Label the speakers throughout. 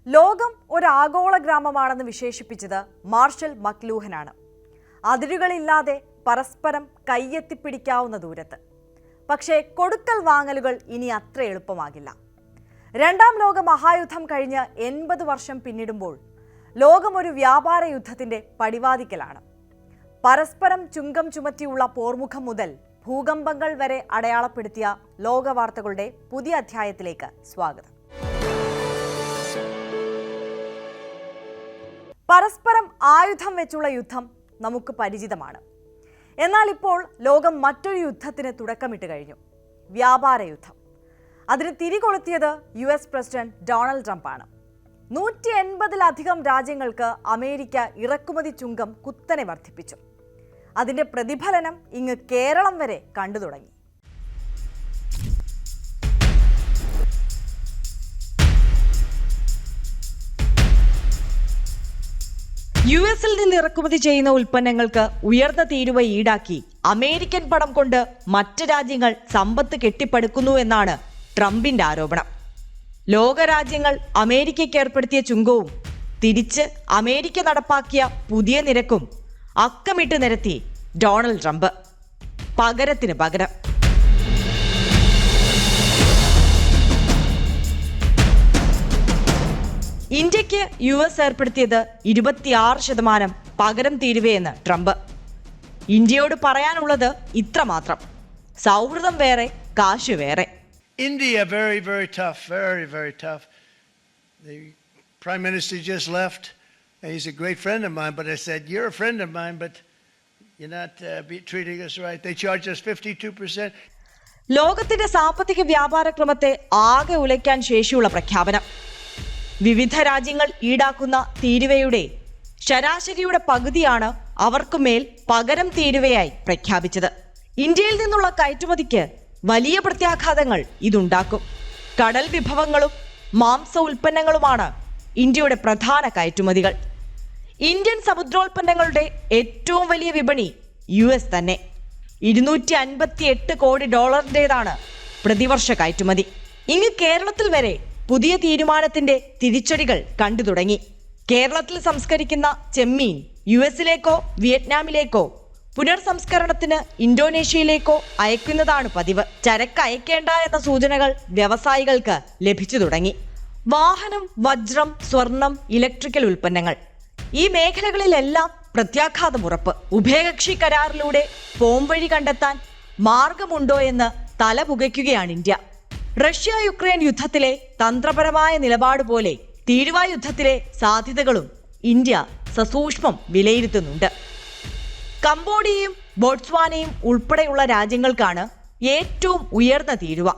Speaker 1: ലോകം ഒരു ആഗോള ഗ്രാമമാണെന്ന് വിശേഷിപ്പിച്ചത് മാർഷൽ മക്ലൂഹനാണ്. അതിരുകളില്ലാതെ പരസ്പരം കയ്യെത്തിപ്പിടിക്കാവുന്ന ദൂരത്ത്. പക്ഷേ കൊടുക്കൽ വാങ്ങലുകൾ ഇനി അത്ര എളുപ്പമാകില്ല. രണ്ടാം ലോക മഹായുദ്ധം കഴിഞ്ഞ് 80 വർഷം പിന്നിടുമ്പോൾ ലോകം ഒരു വ്യാപാര യുദ്ധത്തിന്റെ പടിവാതിക്കലാണ്. പരസ്പരം ചുങ്കം ചുമത്തിയുള്ള പോർമുഖം മുതൽ ഭൂകമ്പങ്ങൾ വരെ അടയാളപ്പെടുത്തിയ ലോകവാർത്തകളുടെ പുതിയ അധ്യായത്തിലേക്ക് സ്വാഗതം. പരസ്പരം ആയുധം വെച്ചുള്ള യുദ്ധം നമുക്ക് പരിചിതമാണ്. എന്നാൽ ഇപ്പോൾ ലോകം മറ്റൊരു യുദ്ധത്തിന് തുടക്കമിട്ട് കഴിഞ്ഞു. വ്യാപാര യുദ്ധം. അതിന് തിരികൊളുത്തിയത് US പ്രസിഡന്റ് ഡൊണാൾഡ് ട്രംപാണ്. 180-ലധികം രാജ്യങ്ങൾക്ക് അമേരിക്ക ഇറക്കുമതി ചുങ്കം കുത്തനെ വർദ്ധിപ്പിച്ചു. അതിന്റെ പ്രതിഫലനം ഇങ്ങ് കേരളം വരെ കണ്ടു തുടങ്ങി. US-ൽ നിന്ന് ഇറക്കുമതി ചെയ്യുന്ന ഉൽപ്പന്നങ്ങൾക്ക് ഉയർന്ന തീരുവ ഈടാക്കി അമേരിക്കൻ പണം കൊണ്ട് മറ്റ് രാജ്യങ്ങൾ സമ്പത്ത് കെട്ടിപ്പടുക്കുന്നു എന്നാണ് ട്രംപിന്റെ ആരോപണം. ലോകരാജ്യങ്ങൾ അമേരിക്കയ്ക്ക് ഏർപ്പെടുത്തിയ ചുങ്കവും തിരിച്ച് അമേരിക്ക നടപ്പാക്കിയ പുതിയ നിരക്കും അക്കമിട്ട് നിരത്തി ഡൊണാൾഡ് ട്രംപ്. പകരത്തിന് പകരം. ഇന്ത്യക്ക് US ഏർപ്പെടുത്തിയത് 26% പകരം തീരുവയെന്ന് ട്രംപ്. ഇന്ത്യയോട് പറയാനുള്ളത് ഇത്രമാത്രം: സൗഹൃദം വേറെ, കാശ് വേറെ.
Speaker 2: India, very, very tough, very, very tough. The Prime Minister just left. He's a great friend of mine, but I said, you're a friend of mine, but you're not treating us right. They charge us 52%.
Speaker 1: ലോകത്തിന്റെ സാമ്പത്തിക വ്യാപാര ക്രമത്തെ ആകെ ഉലയ്ക്കാൻ ശേഷിയുള്ള പ്രഖ്യാപനം. വിവിധ രാജ്യങ്ങൾ ഈടാക്കുന്ന തീരുവയുടെ ശരാശരിയുടെ പകുതിയാണ് അവർക്കുമേൽ പകരം തീരുവയായി പ്രഖ്യാപിച്ചത്. ഇന്ത്യയിൽ നിന്നുള്ള കയറ്റുമതിക്ക് വലിയ പ്രത്യാഘാതങ്ങൾ ഇതുണ്ടാക്കും. കടൽ വിഭവങ്ങളും മാംസ ഉൽപ്പന്നങ്ങളുമാണ് ഇന്ത്യയുടെ പ്രധാന കയറ്റുമതികൾ. ഇന്ത്യൻ സമുദ്രോൽപ്പന്നങ്ങളുടെ ഏറ്റവും വലിയ വിപണി US തന്നെ. $258 കോടി പ്രതിവർഷ കയറ്റുമതി. ഇങ്ങ് കേരളത്തിൽ വരെ പുതിയ തീരുമാനത്തിന്റെ തിരിച്ചടികൾ കണ്ടു തുടങ്ങി. കേരളത്തിൽ സംസ്കരിക്കുന്ന ചെമ്മീൻ US-ലേക്കോ വിയറ്റ്നാമിലേക്കോ പുനർസംസ്കരണത്തിന് ഇന്തോനേഷ്യയിലേക്കോ അയക്കുന്നതാണ് പതിവ്. ചരക്ക് അയക്കേണ്ട എന്ന സൂചനകൾ വ്യവസായികൾക്ക് ലഭിച്ചു തുടങ്ങി. വാഹനം, വജ്രം, സ്വർണം, ഇലക്ട്രിക്കൽ ഉൽപ്പന്നങ്ങൾ, ഈ മേഖലകളിലെല്ലാം പ്രത്യാഘാതമുറപ്പ്. ഉഭയകക്ഷി കരാറിലൂടെ പോംവഴി കണ്ടെത്താൻ മാർഗമുണ്ടോ എന്ന് തലപുകയ്ക്കുകയാണ് ഇന്ത്യ. റഷ്യ യുക്രൈൻ യുദ്ധത്തിലെ തന്ത്രപരമായ നിലപാട് പോലെ തീരുവ യുദ്ധത്തിലെ സാധ്യതകളും ഇന്ത്യ സസൂക്ഷ്മം വിലയിരുത്തുന്നുണ്ട്. കംബോഡിയയും ബോട്സ്വാനയും ഉൾപ്പെടെയുള്ള രാജ്യങ്ങൾക്കാണ് ഏറ്റവും ഉയർന്ന തീരുവ.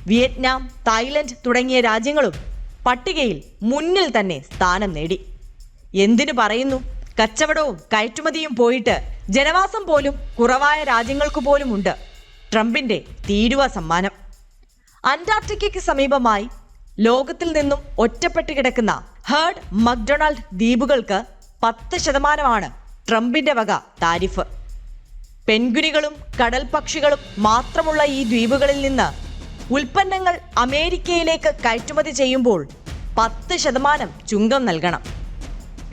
Speaker 1: വിയറ്റ്നാം, തായ്ലൻഡ് തുടങ്ങിയ രാജ്യങ്ങളും പട്ടികയിൽ മുന്നിൽ തന്നെ സ്ഥാനം നേടി. എന്തിനു പറയുന്നു, കച്ചവടവും കയറ്റുമതിയും പോയിട്ട് ജനവാസം പോലും കുറവായ രാജ്യങ്ങൾക്ക് പോലുമുണ്ട് ട്രംപിന്റെ തീരുവ സമ്മാനം. അന്റാർട്ടിക്കയ്ക്ക് സമീപമായി ലോകത്തിൽ നിന്നും ഒറ്റപ്പെട്ട് കിടക്കുന്ന ഹേർഡ് മക്ഡൊണാൾഡ് ദ്വീപുകൾക്ക് 10% ട്രംപിന്റെ വക താരിഫ്. പെൻഗ്വിനുകളും കടൽ പക്ഷികളും മാത്രമുള്ള ഈ ദ്വീപുകളിൽ നിന്ന് ഉൽപ്പന്നങ്ങൾ അമേരിക്കയിലേക്ക് കയറ്റുമതി ചെയ്യുമ്പോൾ 10% ചുങ്കം നൽകണം.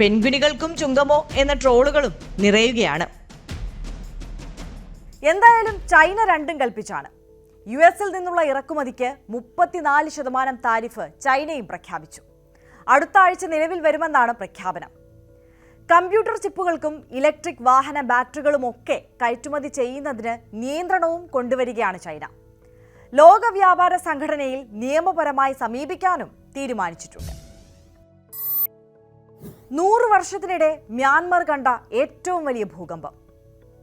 Speaker 1: പെൻഗ്വിനുകൾക്കും ചുങ്കമോ എന്ന ട്രോളുകളും നിറയുകയാണ്. എന്തായാലും ചൈന രണ്ടും കൽപ്പിച്ചാണ്. US-ൽ നിന്നുള്ള ഇറക്കുമതിക്ക് 34% താരിഫ് ചൈനയും പ്രഖ്യാപിച്ചു. അടുത്ത ആഴ്ച നിലവിൽ വരുമെന്നാണ് പ്രഖ്യാപനം. കമ്പ്യൂട്ടർ ചിപ്പുകൾക്കും ഇലക്ട്രിക് വാഹന ബാറ്ററികളുമൊക്കെ കയറ്റുമതി ചെയ്യുന്നതിന് നിയന്ത്രണവും കൊണ്ടുവരികയാണ് ചൈന. ലോക വ്യാപാര സംഘടനയിൽ നിയമപരമായി സമീപിക്കാനും തീരുമാനിച്ചിട്ടുണ്ട്. 100 വർഷത്തിനിടെ മ്യാൻമർ കണ്ട ഏറ്റവും വലിയ ഭൂകമ്പം.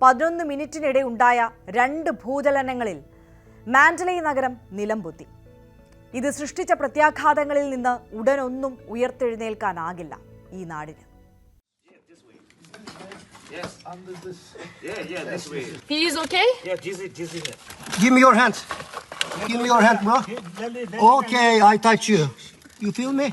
Speaker 1: 11 മിനിറ്റിനിടെ ഉണ്ടായ 2 ഭൂചലനങ്ങളിൽ മാൻഡലൈ നഗരം നിലംപൊത്തി. ഇത് സൃഷ്ടിച്ച പ്രത്യാഘാതങ്ങളിൽ നിന്ന് ഉടനൊന്നും ഉയർത്തെഴുന്നേൽക്കാനാകില്ല ഈ നാടിന്.
Speaker 3: He is okay?
Speaker 4: Yeah, this is it.
Speaker 5: Give me your hand. Give me your hand, bro. Okay, I touch you. You feel me?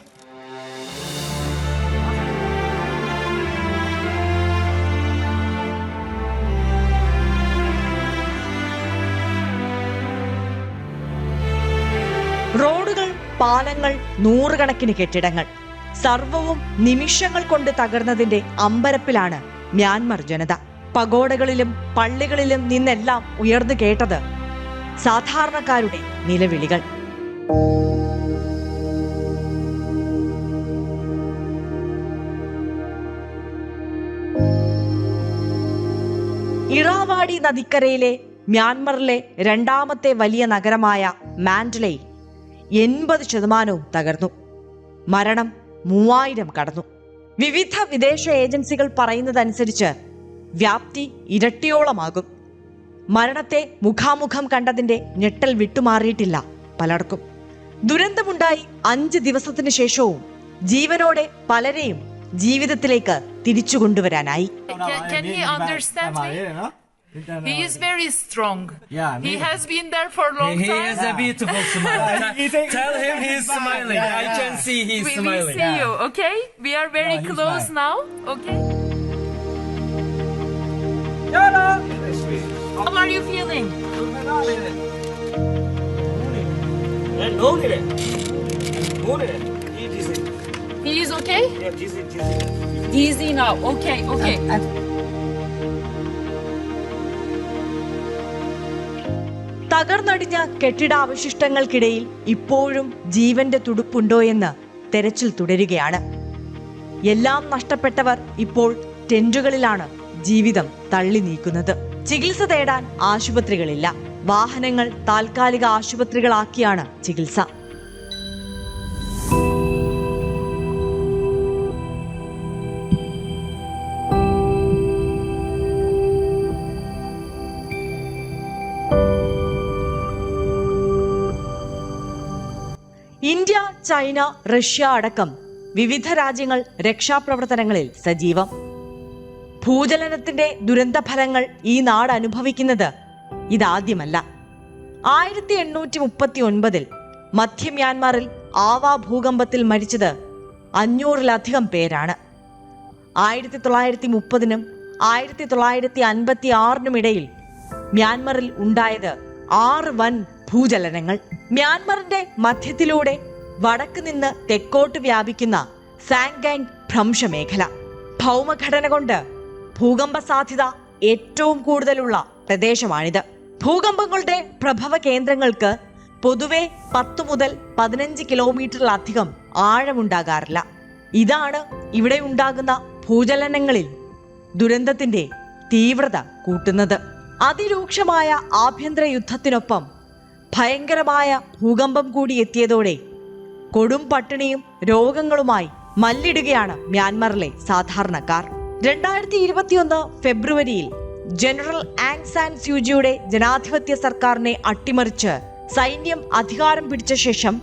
Speaker 1: റോഡുകൾ, പാലങ്ങൾ, നൂറുകണക്കിന് കെട്ടിടങ്ങൾ, സർവവും നിമിഷങ്ങൾ കൊണ്ട് തകർന്നതിന്റെ അമ്പരപ്പിലാണ് മ്യാൻമർ ജനത. പഗോഡകളിലും പള്ളികളിലും നിന്നെല്ലാം ഉയർന്നു കേട്ടത് സാധാരണക്കാരുടെ നിലവിളികൾ. ഇറാവാഡി നദിക്കരയിലെ മ്യാൻമറിലെ രണ്ടാമത്തെ വലിയ നഗരമായ മാൻഡലയിൽ 80% തകർന്നു. മരണം 3000 കടന്നു. വിവിധ വിദേശ ഏജൻസികൾ പറയുന്നതനുസരിച്ച് വ്യാപ്തി ഇരട്ടിയോളമാകും. മരണത്തെ മുഖാമുഖം കണ്ടതിന്റെ ഞെട്ടൽ വിട്ടുമാറിയിട്ടില്ല പലർക്കും. ദുരന്തമുണ്ടായി 5 ദിവസത്തിന് ശേഷവും ജീവനോടെ പലരെയും ജീവിതത്തിലേക്ക് തിരിച്ചു കൊണ്ടുവരാനായി.
Speaker 3: Can he understand me? He is very strong.
Speaker 4: Yeah,
Speaker 3: he has been there for a long time.
Speaker 4: He has a beautiful smile. Tell him he's smiling. I can see he's smiling.
Speaker 3: We see you, okay? We are very close now, okay? How are you feeling? He is okay? Easy now. Okay.
Speaker 1: തകർന്നടിഞ്ഞ കെട്ടിടാവശിഷ്ടങ്ങൾക്കിടയിൽ ഇപ്പോഴും ജീവന്റെ തുടുപ്പുണ്ടോയെന്ന് തെരച്ചിൽ തുടരുകയാണ്. എല്ലാം നഷ്ടപ്പെട്ടവർ ഇപ്പോൾ ടെന്റുകളിലാണ് ജീവിതം തള്ളി നീക്കുന്നത്. ചികിത്സ തേടാൻ ആശുപത്രികളില്ല. വാഹനങ്ങൾ താൽക്കാലിക ആശുപത്രികളാക്കിയാണ് ചികിത്സ. ഇന്ത്യ, ചൈന, റഷ്യ അടക്കം വിവിധ രാജ്യങ്ങൾ രക്ഷാപ്രവർത്തനങ്ങളിൽ സജീവം. ഭൂചലനത്തിന്റെ ദുരന്തഫലങ്ങൾ ഈ നാട് അനുഭവിക്കുന്നത് ഇതാദ്യമല്ല. 1839 മധ്യ മ്യാൻമാറിൽ ആവാ ഭൂകമ്പത്തിൽ മരിച്ചത് 500-ലധികം പേരാണ്. 1930-നും 1956-നും ഇടയിൽ മ്യാൻമറിൽ ഉണ്ടായത് 6 വൻ ഭൂചലനങ്ങൾ. മ്യാൻമറിന്റെ മധ്യത്തിലൂടെ വടക്ക് നിന്ന് തെക്കോട്ട് വ്യാപിക്കുന്ന സാങ്ഗാങ് ഭ്രംശമേഖല. ഭൗമഘടന കൊണ്ട് ഭൂകമ്പ സാധ്യത ഏറ്റവും കൂടുതലുള്ള പ്രദേശമാണിത്. ഭൂകമ്പങ്ങളുടെ പ്രഭവ കേന്ദ്രങ്ങൾക്ക് പൊതുവെ 10 മുതൽ 15 കിലോമീറ്ററിലധികം ആഴമുണ്ടാകാറില്ല. ഇതാണ് ഇവിടെ ഉണ്ടാകുന്ന ഭൂചലനങ്ങളിൽ ദുരന്തത്തിന്റെ തീവ്രത കൂട്ടുന്നത്. അതിരൂക്ഷമായ ആഭ്യന്തര യുദ്ധത്തിനൊപ്പം ഭയങ്കരമായ ഭൂകമ്പം കൂടി എത്തിയതോടെ കൊടും പട്ടിണിയും രോഗങ്ങളുമായി മല്ലിടുകയാണ് മ്യാൻമറിലെ സാധാരണക്കാർ. 2021 ഫെബ്രുവരിയിൽ ജനറൽ ആങ് സാൻ സ്യൂചിയുടെ ജനാധിപത്യ സർക്കാരിനെ അട്ടിമറിച്ച് സൈന്യം അധികാരം പിടിച്ച ശേഷം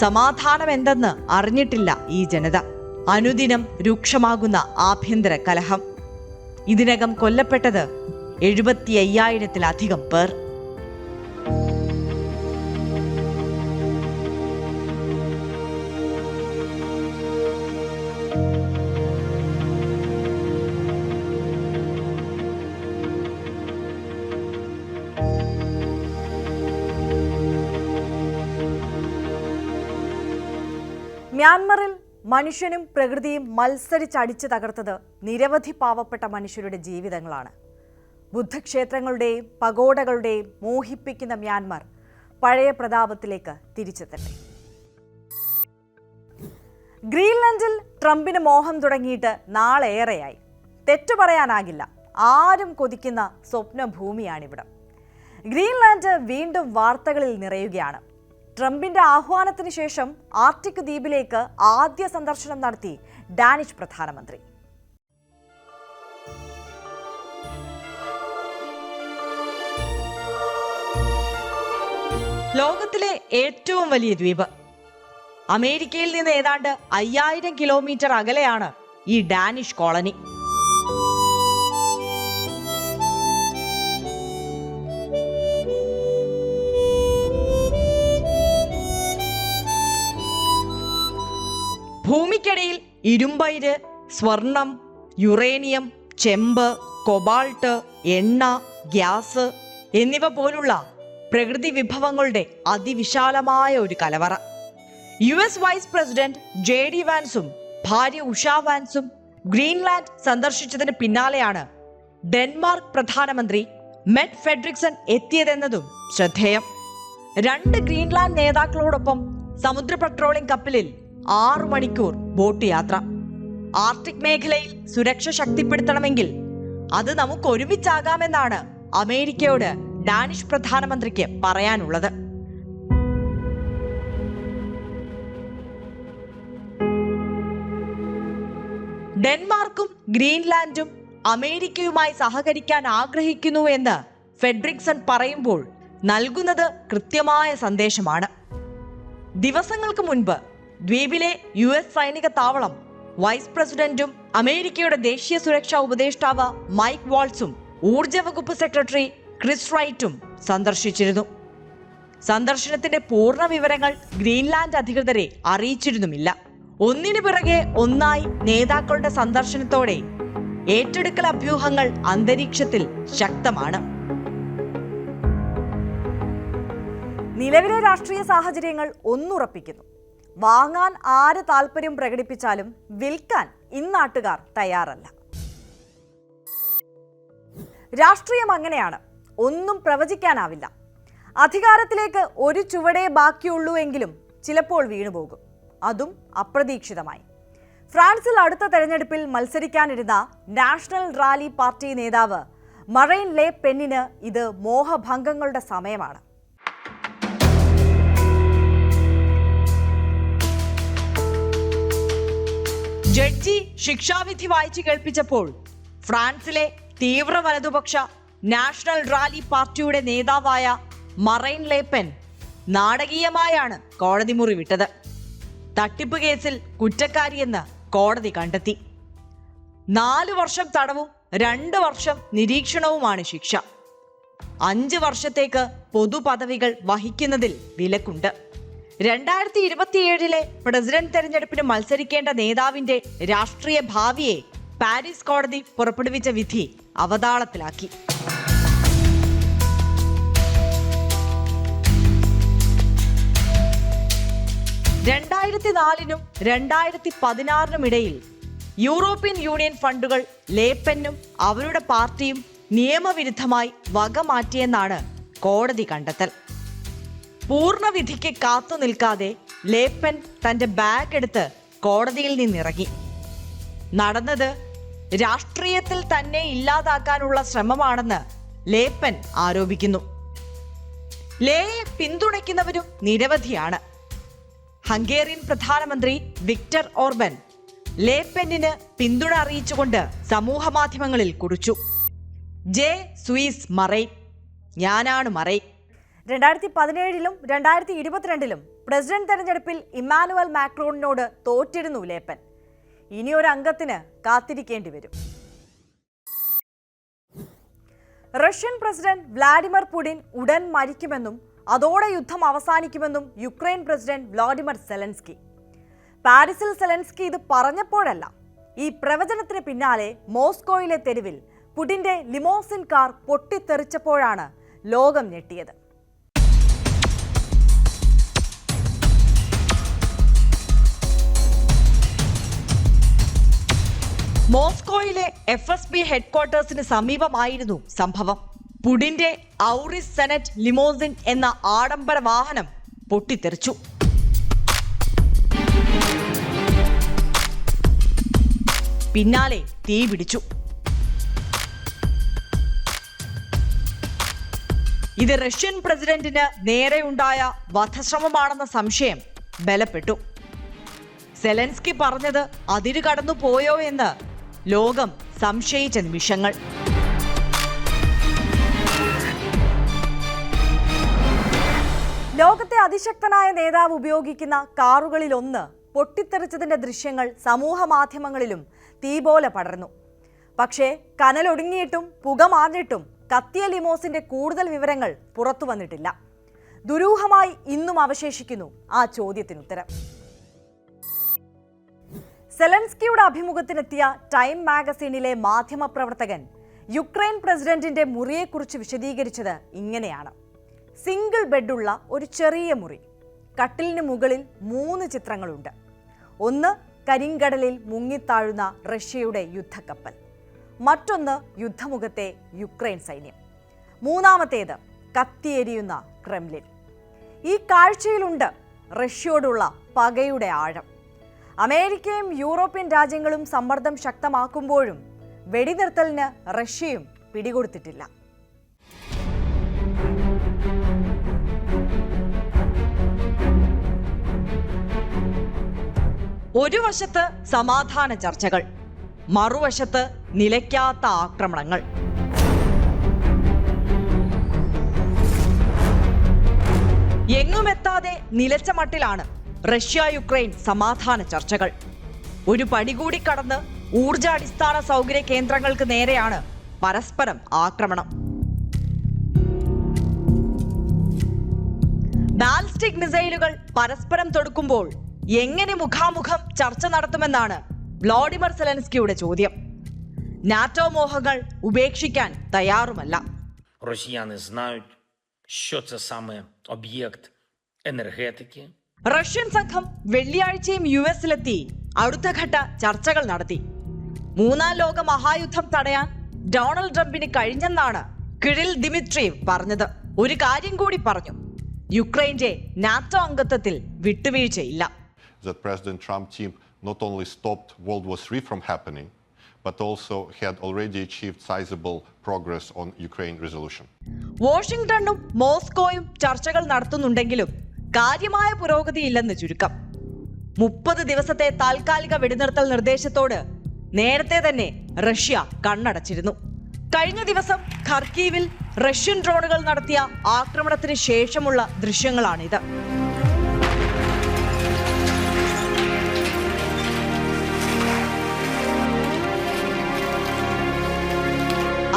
Speaker 1: സമാധാനം എന്തെന്ന് അറിഞ്ഞിട്ടില്ല ഈ ജനത. അനുദിനം രൂക്ഷമാകുന്ന ആഭ്യന്തര കലഹം. ഇതിനകം കൊല്ലപ്പെട്ടത് 75,000-ത്തിലധികം പേർ. മ്യാൻമറിൽ മനുഷ്യനും പ്രകൃതിയും മത്സരിച്ചടിച്ചു തകർത്തത് നിരവധി പാവപ്പെട്ട മനുഷ്യരുടെ ജീവിതങ്ങളാണ്. ബുദ്ധക്ഷേത്രങ്ങളുടെയും പഗോഡകളുടെയും മോഹിപ്പിക്കുന്ന മ്യാൻമർ പഴയ പ്രതാപത്തിലേക്ക് തിരിച്ചെത്തട്ടെ. ഗ്രീൻലൻഡിൽ ട്രംപിന് മോഹം തുടങ്ങിയിട്ട് നാളേറെയായി. തെറ്റു പറയാനാകില്ല, ആരും കൊതിക്കുന്ന സ്വപ്നഭൂമിയാണിവിടം. ഗ്രീൻലാൻഡ് വീണ്ടും വാർത്തകളിൽ നിറയുകയാണ്. ട്രംപിന്റെ ആഹ്വാനത്തിന് ശേഷം ആർട്ടിക് ദ്വീപിലേക്ക് ആദ്യ സന്ദർശനം നടത്തി ഡാനിഷ് പ്രധാനമന്ത്രി. ലോകത്തിലെ ഏറ്റവും വലിയ ദ്വീപ്. അമേരിക്കയിൽ നിന്ന് ഏതാണ്ട് 5000 കിലോമീറ്റർ അകലെയാണ് ഈ ഡാനിഷ് കോളനി. ഭൂമിക്കടിയിൽ ഇരുമ്പയിര്, സ്വർണം, യുറേനിയം, ചെമ്പ്, കൊബാൾട്ട്, എണ്ണ, ഗ്യാസ് എന്നിവ പോലുള്ള പ്രകൃതി വിഭവങ്ങളുടെ അതിവിശാലമായ ഒരു കലവറ. US വൈസ് പ്രസിഡന്റ് JD വാൻസും ഭാര്യ ഉഷ വാൻസും ഗ്രീൻലാൻഡ് സന്ദർശിച്ചതിന് പിന്നാലെയാണ് ഡെൻമാർക്ക് പ്രധാനമന്ത്രി മെറ്റ് ഫെഡ്രിക്സൺ എത്തിയതെന്നതും ശ്രദ്ധേയം. 2 ഗ്രീൻലാൻഡ് നേതാക്കളോടൊപ്പം സമുദ്ര പട്രോളിംഗ് കപ്പലിൽ 6 മണിക്കൂർ ബോട്ട് യാത്ര. ആർട്ടിക് മേഖലയിൽ സുരക്ഷ ശക്തിപ്പെടുത്തണമെങ്കിൽ അത് നമുക്ക് ഒരുമിച്ചാകാമെന്നാണ് അമേരിക്കയോട് ഡാനിഷ് പ്രധാനമന്ത്രിക്ക് പറയാനുള്ളത്. ഡെൻമാർക്കും ഗ്രീൻലാൻഡും അമേരിക്കയുമായി സഹകരിക്കാൻ ആഗ്രഹിക്കുന്നു എന്ന് ഫെഡ്രിക്സൺ പറയുമ്പോൾ നൽകുന്നത് കൃത്യമായ സന്ദേശമാണ്. ദിവസങ്ങൾക്ക് മുൻപ് ദ്വീപിലെ US സൈനിക താവളം വൈസ് പ്രസിഡന്റും അമേരിക്കയുടെ ദേശീയ സുരക്ഷാ ഉപദേഷ്ടാവ് മൈക്ക് വാൾസും ഊർജ വകുപ്പ് സെക്രട്ടറി ക്രിസ് റൈറ്റും സന്ദർശിച്ചിരുന്നു. സന്ദർശനത്തിന്റെ പൂർണ്ണ വിവരങ്ങൾ ഗ്രീൻലാൻഡ് അധികൃതരെ അറിയിച്ചിരുന്നുമില്ല. ഒന്നിനു പിറകെ ഒന്നായി നേതാക്കളുടെ സന്ദർശനത്തോടെ ഏറ്റെടുക്കൽ അഭ്യൂഹങ്ങൾ അന്തരീക്ഷത്തിൽ ശക്തമാണ്. നിലവിലെ രാഷ്ട്രീയ സാഹചര്യങ്ങൾ ഒന്നുറപ്പിക്കുന്നു. വാങ്ങാൻ ആര് താല്പര്യം പ്രകടിപ്പിച്ചാലും വിൽക്കാൻ ഇന്നാട്ടുകാർ തയ്യാറല്ല. രാഷ്ട്രീയം അങ്ങനെയാണ്, ഒന്നും പ്രവചിക്കാനാവില്ല. അധികാരത്തിലേക്ക് ഒരു ചുവടേ ബാക്കിയുള്ളൂ എങ്കിലും ചിലപ്പോൾ വീണുപോകും, അതും അപ്രതീക്ഷിതമായി. ഫ്രാൻസിൽ അടുത്ത തെരഞ്ഞെടുപ്പിൽ മത്സരിക്കാനിരുന്ന നാഷണൽ റാലി പാർട്ടി നേതാവ് മറൈൻ ലെ പെന്നിന് ഇത് മോഹഭംഗങ്ങളുടെ സമയമാണ്. ജഡ്ജി ശിക്ഷാവിധി വായിച്ചു കേൾപ്പിച്ചപ്പോൾ ഫ്രാൻസിലെ തീവ്ര വലതുപക്ഷ നാഷണൽ റാലി പാർട്ടിയുടെ നേതാവായ മറൈൻ ലെ പെൻ നാടകീയമായാണ് കോടതി മുറി വിട്ടത്. തട്ടിപ്പ് കേസിൽ കുറ്റക്കാരിയെന്ന് കോടതി കണ്ടെത്തി. 4 വർഷം തടവും 2 വർഷം നിരീക്ഷണവുമാണ് ശിക്ഷ. 5 വർഷത്തേക്ക് പൊതുപദവികൾ വഹിക്കുന്നതിൽ വിലക്കുണ്ട്. 2027 പ്രസിഡന്റ് തെരഞ്ഞെടുപ്പിന് മത്സരിക്കേണ്ട നേതാവിന്റെ രാഷ്ട്രീയ ഭാവിയെ പാരീസ് കോടതി പുറപ്പെടുവിച്ച വിധി അവതാളത്തിലാക്കി. 2004 2016 ഇടയിൽ യൂറോപ്യൻ യൂണിയൻ ഫണ്ടുകൾ ലേപ്പെന്നും അവരുടെ പാർട്ടിയും നിയമവിരുദ്ധമായി വകമാറ്റിയെന്നാണ് കോടതി കണ്ടെത്തൽ. പൂർണ്ണവിധിക്ക് കാത്തു നിൽക്കാതെ ലേപ്പൻ തന്റെ ബാഗ് എടുത്ത് കോടതിയിൽ നിന്നിറങ്ങി. നടന്നത് രാഷ്ട്രീയത്തിൽ തന്നെ ഇല്ലാതാക്കാനുള്ള ശ്രമമാണെന്ന് ലേപ്പൻ ആരോപിക്കുന്നു. ലേയെ പിന്തുണയ്ക്കുന്നവരും നിരവധിയാണ്. ഹംഗേറിയൻ പ്രധാനമന്ത്രി വിക്ടർ ഓർബൻ ലേപ്പെന്നിന് പിന്തുണ അറിയിച്ചുകൊണ്ട് സമൂഹ മാധ്യമങ്ങളിൽ കുറിച്ചു, ജെ സ്വിസ് മറൈൻ, ഞാനാണ് മറൈൻ. 2017 2022 പ്രസിഡന്റ് തെരഞ്ഞെടുപ്പിൽ ഇമ്മാനുവൽ മാക്രോണിനോട് തോറ്റിരുന്നു ലേപ്പൻ. ഇനി ഒരു അംഗത്തിന് കാത്തിരിക്കേണ്ടി വരും. റഷ്യൻ പ്രസിഡന്റ് വ്ളാഡിമിർ പുടിൻ ഉടൻ മരിക്കുമെന്നും അതോടെ യുദ്ധം അവസാനിക്കുമെന്നും യുക്രൈൻ പ്രസിഡന്റ് വ്ളാഡിമിർ സെലൻസ്കി. പാരീസിൽ സെലൻസ്കി ഇത് പറഞ്ഞപ്പോഴല്ല, ഈ പ്രവചനത്തിന് പിന്നാലെ മോസ്കോയിലെ തെരുവിൽ പുടിന്റെ ലിമോസിൻ കാർ പൊട്ടിത്തെറിച്ചപ്പോഴാണ് ലോകം ഞെട്ടിയത്. മോസ്കോയിലെ FSB ഹെഡ്ക്വാർട്ടേഴ്സിന് സമീപമായിരുന്നു സംഭവം. പുടിന്റെ ഔറിസ് സെനറ്റ് ലിമോസിൻ എന്ന ആഡംബര വാഹനം പൊട്ടിത്തെറിച്ചു. പിന്നാലെ തീ പിടിച്ചു. ഇത് റഷ്യൻ പ്രസിഡന്റിന് നേരെയുണ്ടായ വധശ്രമമാണെന്ന സംശയം ബലപ്പെട്ടു. സെലൻസ്കി പറഞ്ഞത് അതിരു കടന്നു പോയോ എന്ന് ലോകം സംശയിച്ച നിമിഷങ്ങൾ. ലോകത്തെ അതിശക്തനായ നേതാവ് ഉപയോഗിക്കുന്ന കാറുകളിലൊന്ന് പൊട്ടിത്തെറിച്ചതിന്റെ ദൃശ്യങ്ങൾ സമൂഹ മാധ്യമങ്ങളിലും തീ പോലെ പടർന്നു. പക്ഷേ കനലൊടുങ്ങിയിട്ടും പുക മാറിയിട്ടും കത്തിയ ലിമോസിന്റെ കൂടുതൽ വിവരങ്ങൾ പുറത്തു വന്നിട്ടില്ല. ദുരൂഹമായി ഇന്നും അവശേഷിക്കുന്നു ആ ചോദ്യത്തിനുത്തരം. സെലൻസ്കിയുടെ അഭിമുഖത്തിനെത്തിയ ടൈം മാഗസീനിലെ മാധ്യമപ്രവർത്തകൻ യുക്രൈൻ പ്രസിഡന്റിന്റെ മുറിയെക്കുറിച്ച് വിശദീകരിച്ചത് ഇങ്ങനെയാണ്. സിംഗിൾ ബെഡുള്ള ഒരു ചെറിയ മുറി, കട്ടിലിന് മുകളിൽ 3 ചിത്രങ്ങളുണ്ട്. ഒന്ന് കരിങ്കടലിൽ മുങ്ങിത്താഴുന്ന റഷ്യയുടെ യുദ്ധക്കപ്പൽ, മറ്റൊന്ന് യുദ്ധമുഖത്തെ യുക്രൈൻ സൈന്യം, മൂന്നാമത്തേത് കത്തിയെരിയുന്ന ക്രെംലിൻ. ഈ കാഴ്ചയിലുണ്ട് റഷ്യയോടുള്ള പകയുടെ ആഴം. അമേരിക്കയും യൂറോപ്യൻ രാജ്യങ്ങളും സമ്മർദ്ദം ശക്തമാക്കുമ്പോഴും വെടിനിർത്തലിന് റഷ്യയും പിടികൊടുത്തിട്ടില്ല. ഒരു വശത്ത് സമാധാന ചർച്ചകൾ, മറുവശത്ത് നിലയ്ക്കാത്ത ആക്രമണങ്ങൾ. എങ്ങുമെത്താതെ നിലച്ച മട്ടിലാണ് റഷ്യ യുക്രൈൻ സമാധാന ചർച്ചകൾ. ഒരു പടി കൂടി കടന്ന് ഊർജാടിസ്ഥാന സൗകര്യ കേന്ദ്രങ്ങൾക്ക് നേരെയാണ് പരസ്പരം ആക്രമണം. ബാലിസ്റ്റിക് മിസൈലുകൾ പരസ്പരം തൊടുക്കുമ്പോൾ എങ്ങനെ മുഖാമുഖം ചർച്ച നടത്തുമെന്നാണ് വ്ളാഡിമിർ സെലൻസ്കിയുടെ ചോദ്യം. നാറ്റോ മോഹങ്ങൾ ഉപേക്ഷിക്കാൻ തയ്യാറുമല്ല.
Speaker 6: Росіяни знають, що це саме об'єкт енергетики.
Speaker 1: റഷ്യൻ സംഘം വെള്ളിയാഴ്ചയും യുഎസിലെത്തി അടുത്ത ഘട്ട ചർച്ചകൾ നടത്തി. മൂന്നാം ലോക മഹായുദ്ധം തടയാൻ ഡൊണാൾഡ് ട്രംപിന് കഴിഞ്ഞെന്നാണ് കിരിൽ ദിമിട്രിയേവ് പറഞ്ഞത്. ഒരു കാര്യം കൂടി പറഞ്ഞു, യുക്രൈന്റെ NATO അംഗത്വത്തിൽ വിട്ടുവീഴ്ചയില്ല.
Speaker 7: That President Trump team not only stopped World War III from happening, but also had already achieved sizable progress on Ukraine resolution.
Speaker 1: വാഷിംഗ്ടണും മോസ്കോയും ചർച്ചകൾ നടത്തുന്നുണ്ടെങ്കിലും കാര്യമായ പുരോഗതിയില്ലെന്ന് ചുരുക്കം. 30 ദിവസത്തെ താൽക്കാലിക വെടിനിർത്തൽ നിർദ്ദേശത്തോട് നേരത്തെ തന്നെ റഷ്യ കണ്ണടച്ചിരുന്നു. കഴിഞ്ഞ ദിവസം ഖർക്കീവിൽ റഷ്യൻ ഡ്രോണുകൾ നടത്തിയ ആക്രമണത്തിന് ശേഷമുള്ള ദൃശ്യങ്ങളാണിത്.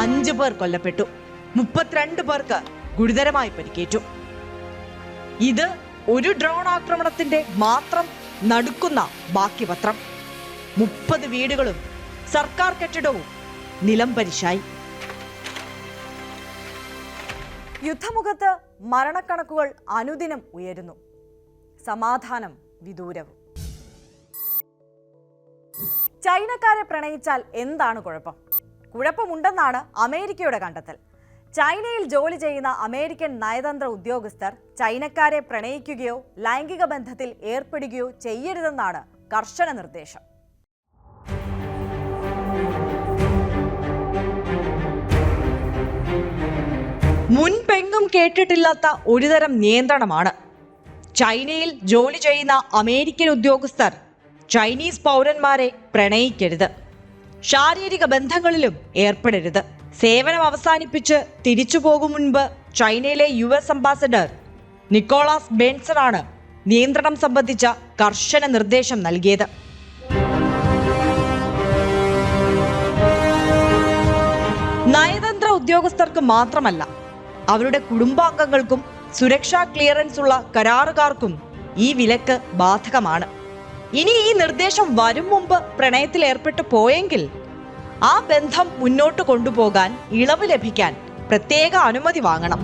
Speaker 1: അഞ്ച് പേർ കൊല്ലപ്പെട്ടു, 32 പേർക്ക് ഗുരുതരമായി പരിക്കേറ്റു. ഇത് ഒരു ഡ്രോൺ ആക്രമണത്തിന്റെ മാത്രം നടുക്കുന്ന ബാക്കി പത്രം. 30 വീടുകളും സർക്കാർ കെട്ടിടവും നിലംപരിശായി. യുദ്ധമുഖത്ത് മരണക്കണക്കുകൾ അനുദിനം ഉയരുന്നു, സമാധാനം വിദൂരവും. ചൈനക്കാരെ പ്രണയിച്ചാൽ എന്താണ് കുഴപ്പം? കുഴപ്പമുണ്ടെന്നാണ് അമേരിക്കയുടെ കണ്ടെത്തൽ. ചൈനയിൽ ജോലി ചെയ്യുന്ന അമേരിക്കൻ നയതന്ത്ര ഉദ്യോഗസ്ഥർ ചൈനക്കാരെ പ്രണയിക്കുകയോ ലൈംഗിക ബന്ധത്തിൽ ഏർപ്പെടുകയോ ചെയ്യരുതെന്നാണ് കർശന നിർദ്ദേശം. മുൻപെങ്ങും കേട്ടിട്ടില്ലാത്ത ഒരുതരം നിയന്ത്രണമാണ്. ചൈനയിൽ ജോലി ചെയ്യുന്ന അമേരിക്കൻ ഉദ്യോഗസ്ഥർ ചൈനീസ് പൗരന്മാരെ പ്രണയിക്കരുത്, ശാരീരിക ബന്ധങ്ങളിലും ഏർപ്പെടരുത്. സേവനം അവസാനിപ്പിച്ച് തിരിച്ചു പോകും മുൻപ് ചൈനയിലെ US അംബാസഡർ നിക്കോളാസ് ബെൻസറാണ് നിയന്ത്രണം സംബന്ധിച്ച കർശന നിർദ്ദേശം നൽകിയത്. നയതന്ത്ര ഉദ്യോഗസ്ഥർക്ക് മാത്രമല്ല, അവരുടെ കുടുംബാംഗങ്ങൾക്കും സുരക്ഷാ ക്ലിയറൻസ് ഉള്ള കരാറുകാർക്കും ഈ വിലക്ക് ബാധകമാണ്. ഇനി ഈ നിർദ്ദേശം വരും മുമ്പ് പ്രണയത്തിൽ ഏർപ്പെട്ടു പോയെങ്കിൽ ആ ബന്ധം മുന്നോട്ട് കൊണ്ടുപോകാൻ ഇളവ് ലഭിക്കാൻ പ്രത്യേക അനുമതി വാങ്ങണം.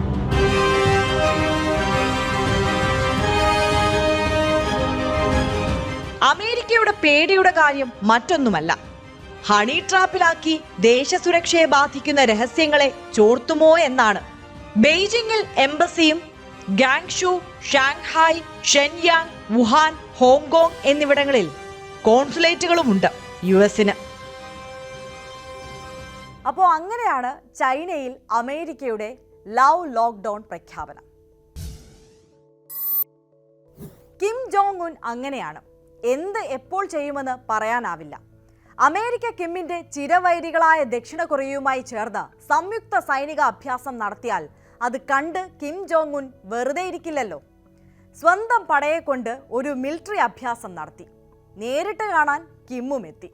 Speaker 1: അമേരിക്കയുടെ പേടിയുടെ കാര്യം മറ്റൊന്നുമല്ല, ഹണി ട്രാപ്പിലാക്കി ദേശസുരക്ഷയെ ബാധിക്കുന്ന രഹസ്യങ്ങളെ ചോർത്തുമോ എന്നാണ്. ബെയ്ജിംഗിൽ എംബസിയും ഗാങ്ഷു, ഷാങ്ഹായ്, ഷെൻയാങ്, വുഹാൻ, ഹോങ്കോങ് എന്നിവിടങ്ങളിൽ കോൺസുലേറ്റുകളുമുണ്ട് US-ന്. അപ്പോൾ അങ്ങനെയാണ് ചൈനയിൽ അമേരിക്കയുടെ ലവ് ലോക്ക്ഡൌൺ പ്രഖ്യാപനം. കിം ജോങ് ഉൻ അങ്ങനെയാണ്, എന്ത് എപ്പോൾ ചെയ്യുമെന്ന് പറയാനാവില്ല. അമേരിക്ക കിമ്മിന്റെ ചിരവൈരികളായ ദക്ഷിണ കൊറിയയുമായി ചേർന്ന് സംയുക്ത സൈനിക അഭ്യാസം നടത്തിയാൽ അത് കണ്ട് കിം ജോങ് ഉൻ വെറുതെ ഇരിക്കില്ലല്ലോ. സ്വന്തം പടയെ കൊണ്ട് ഒരു മിലിറ്ററി അഭ്യാസം നടത്തി. നേരിട്ട് കാണാൻ കിമ്മും എത്തി.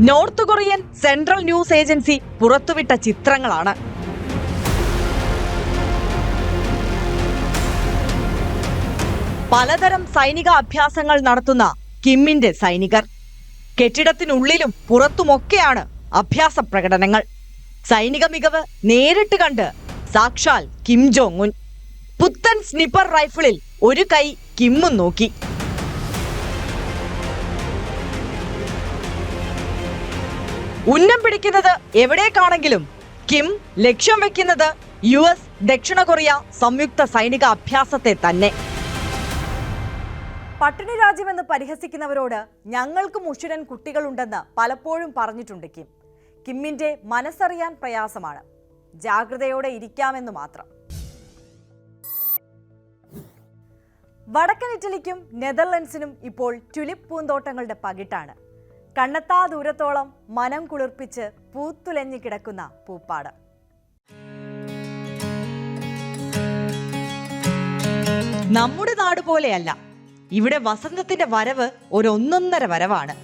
Speaker 1: North Korean central news agency പുറത്തുവിട്ട ചിത്രങ്ങളാണ്. പലതരം സൈനിക അഭ്യാസങ്ങൾ നടത്തുന്ന കിമ്മിന്റെ സൈനികർ. കെട്ടിടത്തിനുള്ളിലും പുറത്തുമൊക്കെയാണ് അഭ്യാസ പ്രകടനങ്ങൾ. സൈനിക മികവ് നേരിട്ട് കണ്ട് സാക്ഷാൽ കിം ജോങ് ഉൻ. പുത്തൻ സ്നിപ്പർ റൈഫിളിൽ ഒരു കൈ കിമ്മും നോക്കി. ഉന്നം പിടിക്കുന്നത് എവിടേക്കാണെങ്കിലും കിം ലക്ഷ്യം വെക്കുന്നത് US ദക്ഷിണ കൊറിയ സംയുക്ത സൈനിക അഭ്യാസത്തെ തന്നെ. പട്ടിണി രാജ്യമെന്ന് പരിഹസിക്കുന്നവരോട് ഞങ്ങൾക്ക് മുഷിരൻ കുട്ടികളുണ്ടെന്ന് പലപ്പോഴും പറഞ്ഞിട്ടുണ്ട് കിം. കിമ്മിന്റെ മനസ്സറിയാൻ പ്രയാസമാണ്. ജാഗ്രതയോടെ ഇരിക്കാമെന്ന് മാത്രം. വടക്കൻ ഇറ്റലിക്കും നെതർലൻഡ്സിനും ഇപ്പോൾ ട്യുലിപ്പ് പൂന്തോട്ടങ്ങളുടെ പകിട്ടാണ്. കണ്ണെത്താ ദൂരത്തോളം മനം കുളിർപ്പിച്ച് പൂത്തുലഞ്ഞു കിടക്കുന്ന പൂപ്പാടം. നമ്മുടെ നാട് പോലെയല്ല. ഇവിടെ വസന്തത്തിന്റെ വരവ് ഒന്നൊന്നര വരവാണ്.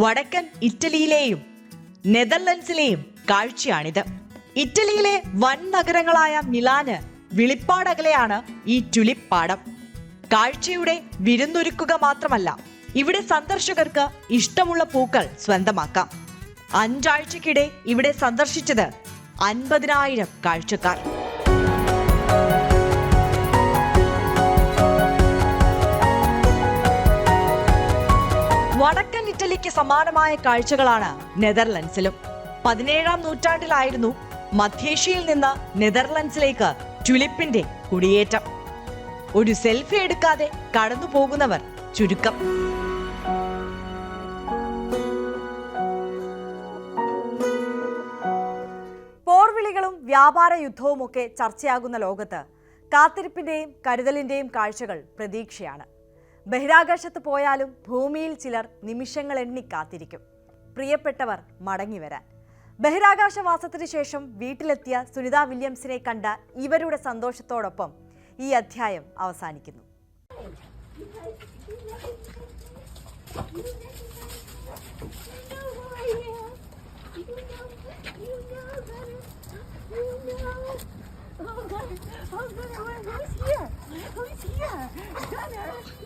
Speaker 1: വടക്കൻ ഇറ്റലിയിലെയും നെതർലൻഡ്സിലെയും കാഴ്ചയാണിത്. ഇറ്റലിയിലെ വൻ നഗരങ്ങളായ മിലാന് വിളിപ്പാടകലെയാണ് ഈ ട്യുലിപ്പ് പാടം. കാഴ്ചയുടെ വിരുന്നൊരുക്കുക മാത്രമല്ല, ഇവിടെ സന്ദർശകർക്ക് ഇഷ്ടമുള്ള പൂക്കൾ സ്വന്തമാക്കാം. 5 ആഴ്ചക്കിടെ ഇവിടെ സന്ദർശിച്ചത് 50,000 കാഴ്ചക്കാർ. വടക്കൻ ഇറ്റലിക്ക് സമാനമായ കാഴ്ചകളാണ് നെതർലൻഡ്സിലും. 17-ാം നൂറ്റാണ്ടിലായിരുന്നു മധ്യേഷ്യയിൽ നിന്ന് നെതർലൻഡ്സിലേക്ക് ട്യുലിപ്പിന്റെ കുടിയേറ്റം. ഒരു സെൽഫി എടുക്കാതെ കടന്നു പോകുന്നവർ ചുരുക്കം. പോർവിളികളും വ്യാപാര യുദ്ധവുമൊക്കെ ചർച്ചയാകുന്ന ലോകത്ത് കാത്തിരിപ്പിന്റെയും കരുതലിന്റെയും കാഴ്ചകൾ പ്രതീക്ഷയാണ്. ബഹിരാകാശത്ത് പോയാലും ഭൂമിയിൽ ചിലർ നിമിഷങ്ങൾ എണ്ണി കാത്തിരിക്കും, പ്രിയപ്പെട്ടവർ മടങ്ങിവരാൻ. ബഹിരാകാശവാസത്തിന് ശേഷം വീട്ടിലെത്തിയ സുനിത വില്യംസിനെ കണ്ട ഇവരുടെ സന്തോഷത്തോടൊപ്പം ഈ അധ്യായം അവസാനിക്കുന്നു.
Speaker 8: Who's here? Who's here? Gunnar!